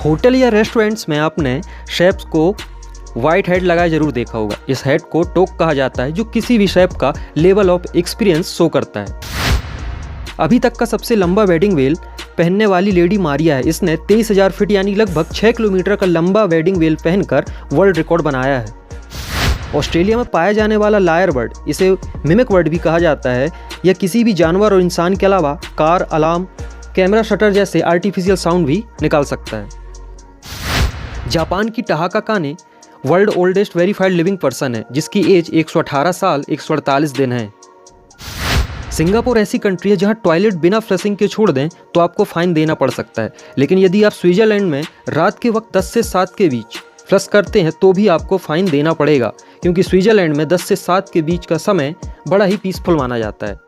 Hotel या restaurants में आपने शेफ्स को वाइट हैट लगाए जरूर देखा होगा। इस हैट को टोक कहा जाता है, जो किसी भी शेफ का लेवल ऑफ एक्सपीरियंस शो करता है। अभी तक का सबसे लंबा वेडिंग वेल पहनने वाली लेडी मारिया है। इसने 23,000 फीट यानी लगभग 6 किलोमीटर का लंबा वेडिंग वेल पहनकर वर्ल्ड रिकॉर्ड बनाया है। ऑस्ट्रेलिया में पाया जाने वाला लायर बर्ड, इसे मिमिक बर्ड भी कहा जाता है, यह किसी भी जानवर और इंसान के अलावा कार अलार्म, कैमरा शटर जैसे आर्टिफिशियल साउंड भी निकाल सकता है। जापान की टहाका काने world oldest verified living person है, जिसकी एज 118 साल 148 दिन है। सिंगापुर ऐसी कंट्री है जहां टॉयलेट बिना फ्लशिंग के छोड़ दें तो आपको फाइन देना पड़ सकता है, लेकिन यदि आप स्विट्जरलैंड में रात के वक्त 10 से 7 के बीच फ्लश करते हैं तो भी आपको फाइन देना पड़ेगा, क्योंकि स्विट्जरलैंड में 10 से 7 के बीच का समय बड़ा ही पीसफुल माना जाता है।